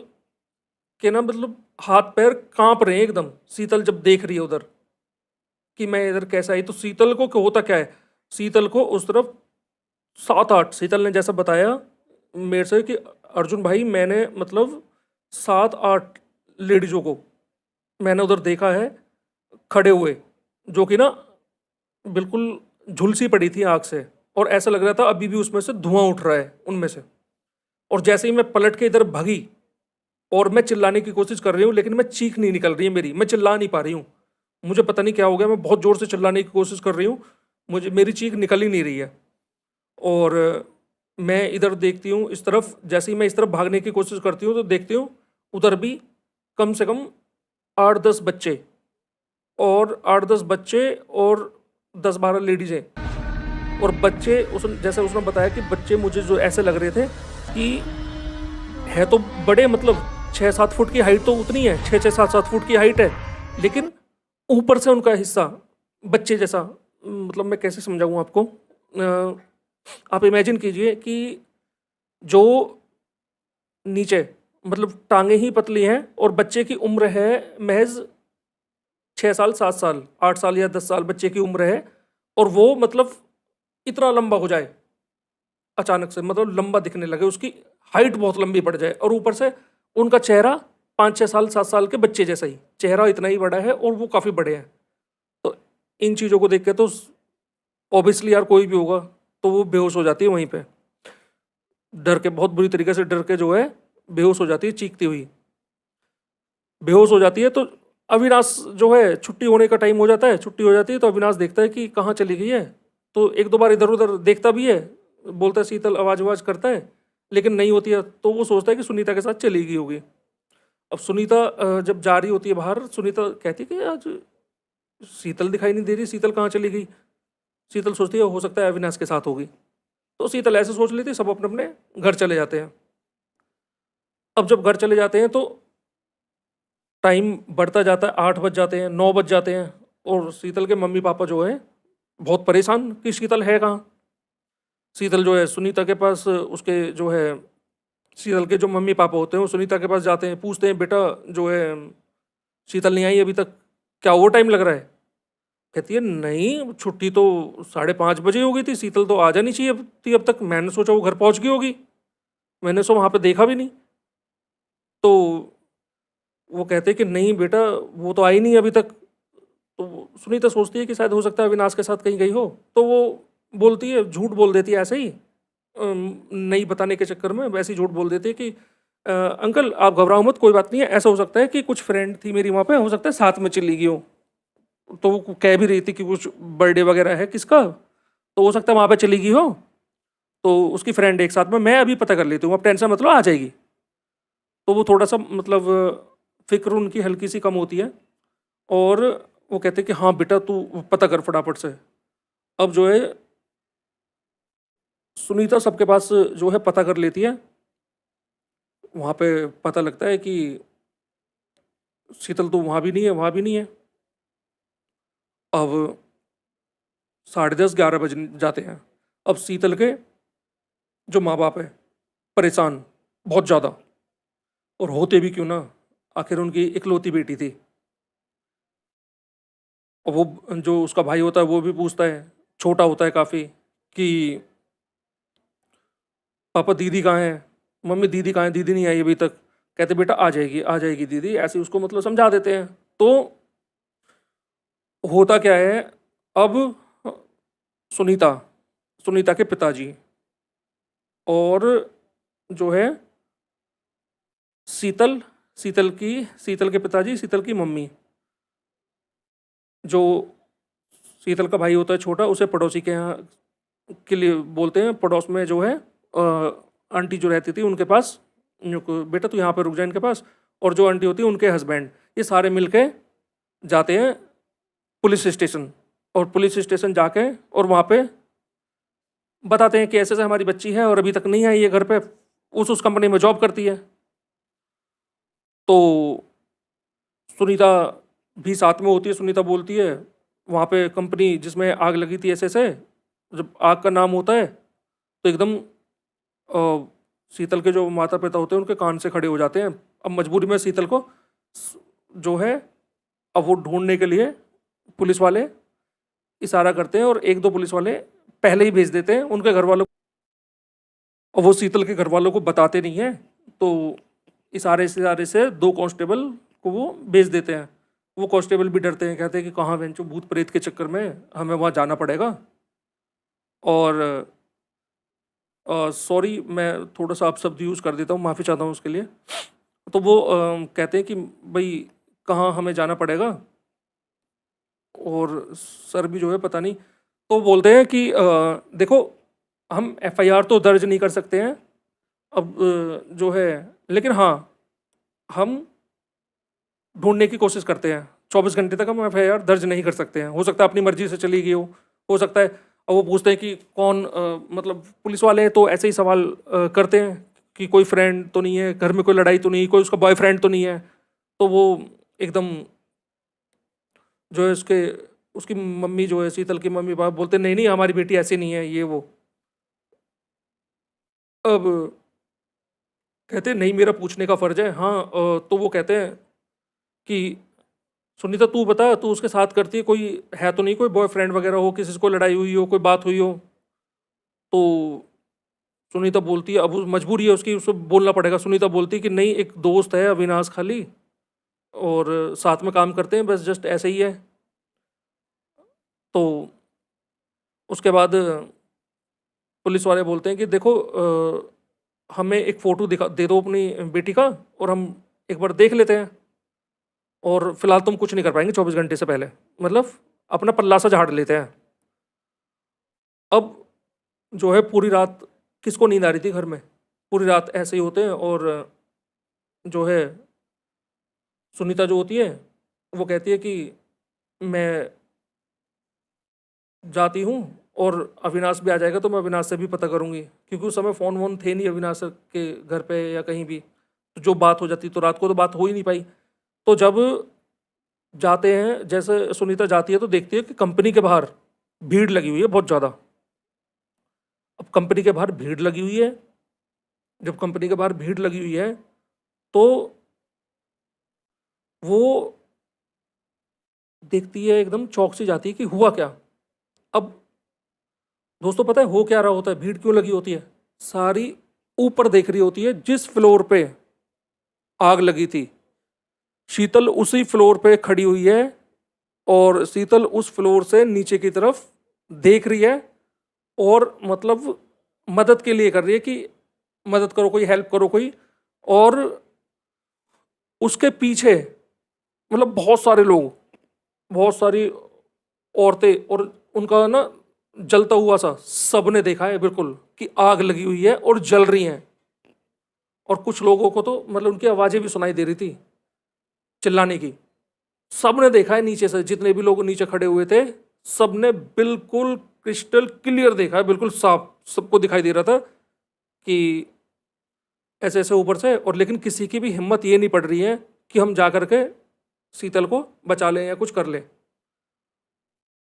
के ना मतलब हाथ पैर कांप रहे हैं एकदम, शीतल जब देख रही है उधर कि मैं इधर कैसे आई। तो शीतल को होता क्या है, शीतल को उस तरफ 7-8, शीतल ने जैसा बताया मेरे से कि अर्जुन भाई मैंने मतलब 7-8 लेडीजों को मैंने उधर देखा है खड़े हुए, जो कि ना बिल्कुल झुलसी पड़ी थी आग से, और ऐसा लग रहा था अभी भी उसमें से धुआं उठ रहा है उनमें से। और जैसे ही मैं पलट के इधर भागी, और मैं चिल्लाने की कोशिश कर रही हूँ, लेकिन मैं चीख नहीं निकल रही है मेरी, मैं चिल्ला नहीं पा रही हूँ। मुझे पता नहीं क्या हो गया, मैं बहुत ज़ोर से चिल्लाने की कोशिश कर रही हूँ, मुझे मेरी चीख निकल ही नहीं रही है। और मैं इधर देखती हूँ इस तरफ, जैसे ही मैं इस तरफ भागने की कोशिश करती हूँ, तो देखती हूँ उधर भी कम से कम 8-10 बच्चे, और 8-10 बच्चे और 10-12 लेडीज़ हैं। और बच्चे, जैसे उसने बताया कि बच्चे मुझे जो ऐसे लग रहे थे कि है तो बड़े, मतलब 6-7 फुट की हाइट तो उतनी है, 6-7 फुट की हाइट है, लेकिन ऊपर से उनका हिस्सा बच्चे जैसा, मतलब मैं कैसे समझाऊँ आपको। आप इमेजिन कीजिए कि जो नीचे मतलब टांगे ही पतली हैं, और बच्चे की उम्र है महज 6 साल, 7 साल, 8 साल या 10 साल बच्चे की उम्र है, और वो मतलब इतना लंबा हो जाए अचानक से, मतलब लंबा दिखने लगे, उसकी हाइट बहुत लंबी पड़ जाए, और ऊपर से उनका चेहरा 5-6 साल, 7 साल के बच्चे जैसा ही, चेहरा इतना ही बड़ा है और वो काफ़ी बड़े हैं। तो इन चीज़ों को देख के तो ऑब्वियसली यार कोई भी होगा तो वो बेहोश हो जाती है वहीं पे, डर के, बहुत बुरी तरीके से डर के जो है बेहोश हो जाती है, चीखती हुई बेहोश हो जाती है। तो अविनाश जो है, छुट्टी होने का टाइम हो जाता है, छुट्टी हो जाती है, तो अविनाश देखता है कि कहाँ चली गई है। तो एक दो बार इधर उधर देखता भी है, बोलता है शीतल, आवाज़ आवाज़ करता है, लेकिन नहीं होती है। तो वो सोचता है कि सुनीता के साथ चली गई होगी। अब सुनीता जब जा रही होती है बाहर, सुनीता कहती है कि आज शीतल दिखाई नहीं दे रही, शीतल कहाँ चली गई। शीतल सोचती है हो सकता है अविनाश के साथ होगी। तो शीतल ऐसे सोच लेती है, सब अपने अपने घर चले जाते हैं। अब जब घर चले जाते हैं तो टाइम बढ़ता जाता है, 8 बज जाते हैं, 9 बज जाते हैं, और शीतल के मम्मी पापा जो है बहुत परेशान कि शीतल है कहाँ। शीतल जो है सुनीता के पास, उसके जो है शीतल के जो मम्मी पापा होते हैं वो सुनीता के पास जाते हैं, पूछते हैं बेटा जो है शीतल नहीं आई अभी तक, क्या वो टाइम लग रहा है। कहती है नहीं, छुट्टी तो 5:30 बजे हो गई थी, शीतल तो आ जानी चाहिए थी अब तक, मैंने सोचा वो घर पहुंच गई होगी, मैंने सो वहाँ पे देखा भी नहीं। तो वो कहते हैं कि नहीं बेटा वो तो आई नहीं अभी तक। तो सुनीता सोचती है कि शायद हो सकता है अविनाश के साथ कहीं गई हो, तो वो बोलती है, झूठ बोल देती है ऐसे ही, नहीं बताने के चक्कर में वैसे ही झूठ बोल देती है कि अंकल आप घबराओ मत, कोई बात नहीं है, ऐसा हो सकता है कि कुछ फ्रेंड थी मेरी वहाँ पे, हो सकता है साथ में चली गई हो। तो वो कह भी रही थी कि कुछ बर्थडे वगैरह है किसका, तो हो सकता है वहाँ पे चली गई हो, तो उसकी फ्रेंड एक साथ में, मैं अभी पता कर लेती हूँ, अब टेंशन मतलब आ जाएगी। तो वो थोड़ा सा मतलब फिक्र उनकी हल्की सी कम होती है, और वो कहते हैं कि हाँ बेटा तू पता कर फटाफट से। अब जो है सुनीता सबके पास जो है पता कर लेती है, वहाँ पे पता लगता है कि शीतल तो वहाँ भी नहीं है, वहाँ भी नहीं है। अब 10:30, 11 बज जाते हैं। अब शीतल के जो माँ बाप है परेशान बहुत ज़्यादा, और होते भी क्यों ना, आखिर उनकी इकलौती बेटी थी। और वो जो उसका भाई होता है वो भी पूछता है, छोटा होता है काफ़ी, कि पापा दीदी कहाँ है, मम्मी दीदी कहाँ है, दीदी नहीं आई अभी तक। कहते बेटा आ जाएगी दीदी, ऐसे उसको मतलब समझा देते हैं। तो होता क्या है, अब सुनीता सुनीता के पिताजी और जो है शीतल शीतल के पिताजी, शीतल की मम्मी, जो शीतल का भाई होता है छोटा, उसे पड़ोसी के यहाँ के लिए बोलते हैं। पड़ोस में जो है आंटी जो रहती थी उनके पास, बेटा तू यहाँ पे रुक जा इनके पास। और जो आंटी होती है उनके हस्बैंड, ये सारे मिलके जाते हैं पुलिस स्टेशन। और पुलिस स्टेशन जाके और वहाँ पे बताते हैं कि ऐसे ऐसे हमारी बच्ची है और अभी तक नहीं आई है घर पे, उस कंपनी में जॉब करती है। तो सुनीता भी साथ में होती है। सुनीता बोलती है वहाँ पे कंपनी जिसमें आग लगी थी ऐसे ऐसे, जब आग का नाम होता है तो एकदम शीतल के जो माता पिता होते हैं उनके कान से खड़े हो जाते हैं। अब मजबूरी में शीतल को जो है, अब वो ढूंढने के लिए पुलिस वाले इशारा करते हैं और एक दो पुलिस वाले पहले ही भेज देते हैं उनके घर वालों को। और वो शीतल के घर वालों को बताते नहीं हैं, तो इशारे से दो कांस्टेबल को वो भेज देते हैं। वो कांस्टेबल भी डरते हैं, कहते हैं कि कहाँ बेंचो भूत प्रेत के चक्कर में हमें वहाँ जाना पड़ेगा। और सॉरी मैं थोड़ा सा अपशब्द यूज़ कर देता हूँ, माफ़ी चाहता हूँ उसके लिए। तो वो कहते हैं कि भाई कहाँ हमें जाना पड़ेगा, और सर भी जो है पता नहीं। तो बोलते हैं कि देखो हम एफआईआर तो दर्ज नहीं कर सकते हैं अब, जो है, लेकिन हाँ हम ढूंढने की कोशिश करते हैं। 24 घंटे तक हम एफआईआर दर्ज नहीं कर सकते हैं, हो सकता है अपनी मर्जी से चली गई हो सकता है। और वो पूछते हैं कि कौन, मतलब पुलिस वाले तो ऐसे ही सवाल करते हैं कि कोई फ्रेंड तो नहीं है, घर में कोई लड़ाई तो नहीं, कोई उसका बॉयफ्रेंड तो नहीं है। तो वो एकदम जो है उसकी मम्मी जो है, शीतल की मम्मी पापा बोलते नहीं नहीं हमारी बेटी ऐसी नहीं है, ये वो। अब कहते नहीं मेरा पूछने का फर्ज है। हाँ तो वो कहते हैं कि सुनीता तू बता, तू उसके साथ करती है, कोई है तो नहीं, कोई बॉयफ्रेंड वगैरह हो, किसी से कोई लड़ाई हुई हो, कोई बात हुई हो। तो सुनीता बोलती है, अब मजबूरी है उसकी, उसको बोलना पड़ेगा। सुनीता बोलती है कि नहीं एक दोस्त है अविनाश खाली, और साथ में काम करते हैं, बस जस्ट ऐसे ही है। तो उसके बाद पुलिस वाले बोलते हैं कि देखो हमें एक फ़ोटो दिखा दे दो अपनी बेटी का, और हम एक बार देख लेते हैं। और फिलहाल तुम कुछ नहीं कर पाएंगे 24 घंटे से पहले, मतलब अपना पल्ला सा झाड़ लेते हैं। अब जो है पूरी रात किसको नींद आ रही थी घर में, पूरी रात ऐसे ही होते हैं। और जो है सुनीता जो होती है वो कहती है कि मैं जाती हूँ, और अविनाश भी आ जाएगा तो मैं अविनाश से भी पता करूँगी, क्योंकि उस समय फ़ोन वोन थे नहीं अविनाश के घर पे या कहीं भी। तो जो बात हो जाती, तो रात को तो बात हो ही नहीं पाई। तो जब जाते हैं, जैसे सुनीता जाती है तो देखती है कि कंपनी के बाहर भीड़ लगी हुई है बहुत ज़्यादा। अब कंपनी के बाहर भीड़ लगी हुई है, जब कंपनी के बाहर भीड़ लगी हुई है तो वो देखती है, एकदम चौंक सी जाती है कि हुआ क्या। अब दोस्तों पता है हो क्या रहा होता है, भीड़ क्यों लगी होती है, सारी ऊपर देख रही होती है जिस फ्लोर पे आग लगी थी। शीतल उसी फ्लोर पे खड़ी हुई है, और शीतल उस फ्लोर से नीचे की तरफ देख रही है, और मतलब मदद के लिए कर रही है कि मदद करो कोई, हेल्प करो कोई। और उसके पीछे मतलब बहुत सारे लोग, बहुत सारी औरतें, और उनका ना जलता हुआ सा सबने देखा है बिल्कुल कि आग लगी हुई है और जल रही हैं। और कुछ लोगों को तो मतलब उनकी आवाज़ें भी सुनाई दे रही थी चिल्लाने की। सबने देखा है नीचे से, जितने भी लोग नीचे खड़े हुए थे सबने बिल्कुल क्रिस्टल क्लियर देखा है, बिल्कुल साफ सबको दिखाई दे रहा था कि ऐसे ऐसे ऊपर से। और लेकिन किसी की भी हिम्मत ये नहीं पड़ रही है कि हम जा कर के शीतल को बचा लें या कुछ कर लें।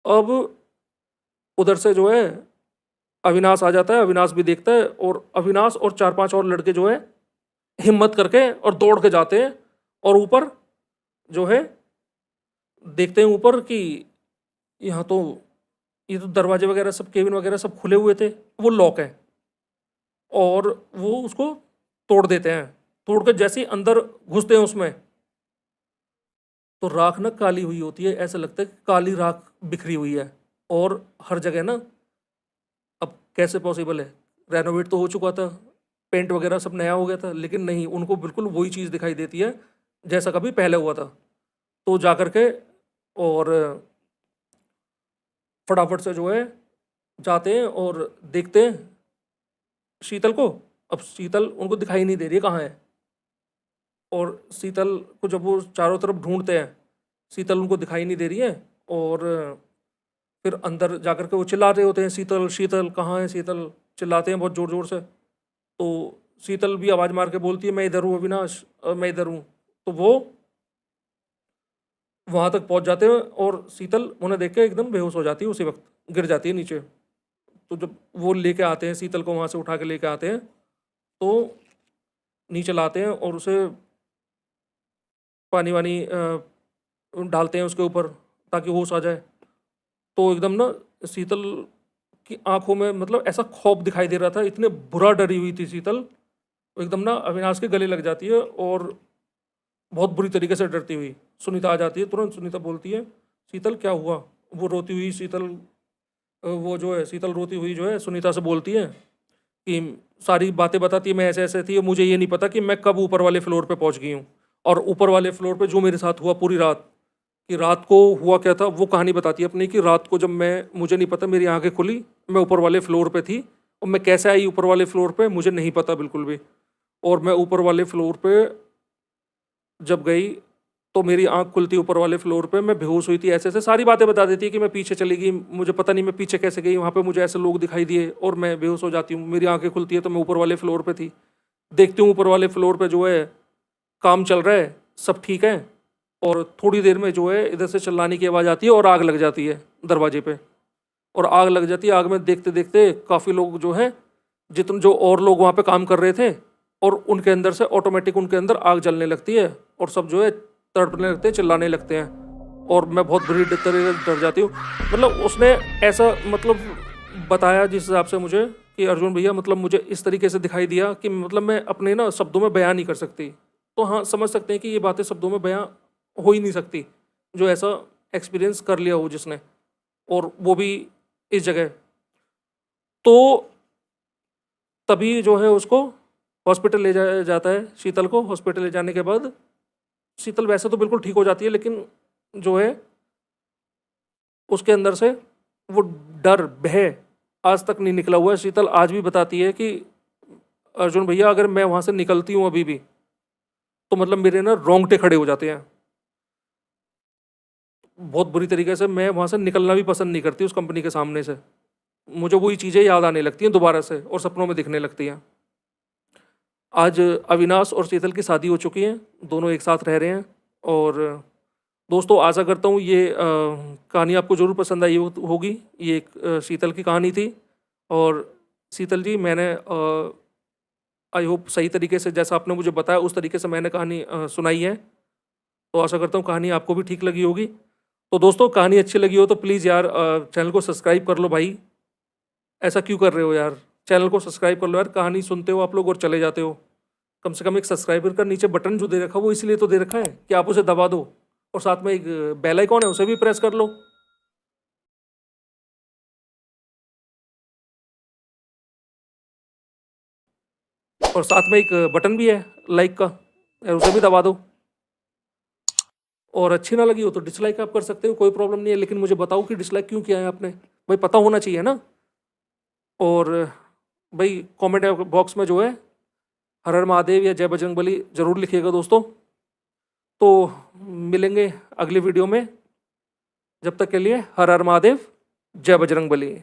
अब उधर से जो है अविनाश आ जाता है, अविनाश भी देखता है, और अविनाश और 4-5 और लड़के जो है हिम्मत करके और दौड़ के जाते हैं और ऊपर जो है देखते हैं ऊपर कि यहाँ तो ये तो दरवाजे वगैरह सब, केबिन वगैरह सब खुले हुए थे, वो लॉक है। और वो उसको तोड़ देते हैं। तोड़ कर जैसे ही अंदर घुसते हैं उसमें, तो राख ना काली हुई होती है, ऐसा लगता है कि काली राख बिखरी हुई है और हर जगह ना। अब कैसे पॉसिबल है, रेनोवेट तो हो चुका था, पेंट वगैरह सब नया हो गया था, लेकिन नहीं, उनको बिल्कुल वही चीज़ दिखाई देती है जैसा कभी पहले हुआ था। तो जा कर के और फटाफट से जो है जाते हैं और देखते हैं शीतल को। अब शीतल उनको दिखाई नहीं दे रही है कहाँ है। और शीतल को जब वो चारों तरफ ढूंढते हैं, शीतल उनको दिखाई नहीं दे रही है। और फिर अंदर जाकर के वो चिल्ला रहे होते हैं, शीतल शीतल कहाँ है शीतल, चिल्लाते हैं बहुत ज़ोर ज़ोर से। तो शीतल भी आवाज़ मार के बोलती है, मैं इधर हूँ अविनाश, मैं इधर हूँ। तो वो वहाँ तक पहुँच जाते हैं और शीतल उन्हें देख के एकदम बेहोश हो जाती है, उसी वक्त गिर जाती है नीचे। तो जब वो लेके आते हैं शीतल को, वहाँ से उठा के लेके आते हैं, तो नीचे लाते हैं और उसे पानी वानी डालते हैं उसके ऊपर ताकि होश आ जाए। तो एकदम ना शीतल की आंखों में मतलब ऐसा खौफ दिखाई दे रहा था, इतने बुरा डरी हुई थी शीतल। वो एकदम ना अविनाश के गले लग जाती है और बहुत बुरी तरीके से डरती हुई सुनीता आ जाती है। तुरंत सुनीता बोलती है, शीतल क्या हुआ। वो रोती हुई शीतल, वो जो है शीतल रोती हुई जो है सुनीता से बोलती है कि सारी बातें बताती है, मैं ऐसे ऐसे थी, मुझे ये नहीं पता कि मैं कब ऊपर वाले फ्लोर पे पहुंच गई हूँ। और ऊपर वाले फ्लोर पे जो मेरे साथ हुआ पूरी रात, कि रात को हुआ क्या था, वो कहानी बताती है अपनी। कि रात को जब मुझे नहीं पता, मेरी आंखें खुली, मैं ऊपर वाले फ्लोर पे थी, और मैं कैसे आई ऊपर वाले फ्लोर पे मुझे नहीं पता बिल्कुल भी। और मैं ऊपर वाले फ्लोर पे जब गई तो मेरी आंख खुलती ऊपर वाले फ्लोर पे, मैं बेहोश हुई थी, ऐसे ऐसे सारी बातें बता देती है कि मैं पीछे चली गई, मुझे पता नहीं मैं पीछे कैसे गई, वहाँ पे मुझे ऐसे लोग दिखाई दिए और मैं बेहोश हो जाती हूँ। मेरी आंखें खुलती है तो मैं ऊपर वाले फ्लोर पे थी। देखती हूँ ऊपर वाले फ्लोर पे जो है काम चल रहा है, सब ठीक है। और थोड़ी देर में जो है इधर से चिल्लाने की आवाज़ आती है और आग लग जाती है दरवाजे पे। और आग लग जाती है, आग में देखते देखते काफ़ी लोग जो है, जितने जो और लोग वहाँ पे काम कर रहे थे, और उनके अंदर से ऑटोमेटिक उनके अंदर आग जलने लगती है और सब जो है तड़पने लगते हैं, चिल्लाने लगते हैं। और मैं बहुत बुरी तरह से डर जाती हूँ। मतलब उसने ऐसा मतलब बताया जिस हिसाब से मुझे, कि अर्जुन भैया मतलब मुझे इस तरीके से दिखाई दिया कि मतलब मैं अपने ना शब्दों में बयान नहीं कर सकती। तो हाँ, समझ सकते हैं कि ये बातें शब्दों में बयां हो ही नहीं सकती, जो ऐसा एक्सपीरियंस कर लिया हो जिसने, और वो भी इस जगह। तो तभी जो है उसको हॉस्पिटल ले जाया जाता है, शीतल को। हॉस्पिटल ले जाने के बाद शीतल वैसे तो बिल्कुल ठीक हो जाती है, लेकिन जो है उसके अंदर से वो डर भय आज तक नहीं निकला हुआ है। शीतल आज भी बताती है कि अर्जुन भैया अगर मैं वहाँ से निकलती हूँ अभी भी, तो मतलब मेरे ना रोंगटे खड़े हो जाते हैं बहुत बुरी तरीके से। मैं वहाँ से निकलना भी पसंद नहीं करती उस कंपनी के सामने से। मुझे वही चीज़ें याद आने लगती हैं दोबारा से और सपनों में दिखने लगती हैं। आज अविनाश और शीतल की शादी हो चुकी है, दोनों एक साथ रह रहे हैं। और दोस्तों आशा करता हूँ ये कहानी आपको ज़रूर पसंद आई होगी। ये एक शीतल की कहानी थी। और शीतल जी, मैंने आई होप सही तरीके से जैसा आपने मुझे बताया उस तरीके से मैंने कहानी सुनाई है। तो आशा करता हूँ कहानी आपको भी ठीक लगी होगी। तो दोस्तों कहानी अच्छी लगी हो तो प्लीज़ यार चैनल को सब्सक्राइब कर लो भाई। ऐसा क्यों कर रहे हो यार, चैनल को सब्सक्राइब कर लो यार। कहानी सुनते हो आप लोग और चले जाते हो। कम से कम एक सब्सक्राइबर का नीचे बटन जो दे रखा है वो इसलिए तो दे रखा है कि आप उसे दबा दो, और साथ में एक बेल आइकॉन है उसे भी प्रेस कर लो। और साथ में एक बटन भी है लाइक का, उसे भी दबा दो। और अच्छी ना लगी हो तो डिसलाइक आप कर सकते हो, कोई प्रॉब्लम नहीं है। लेकिन मुझे बताओ कि डिसलाइक क्यों किया है आपने, भाई पता होना चाहिए ना। और भाई कमेंट बॉक्स में जो है हर हर महादेव या जय बजरंगबली जरूर लिखिएगा दोस्तों। तो मिलेंगे अगली वीडियो में, जब तक के लिए हर हर महादेव, जय बजरंगबली।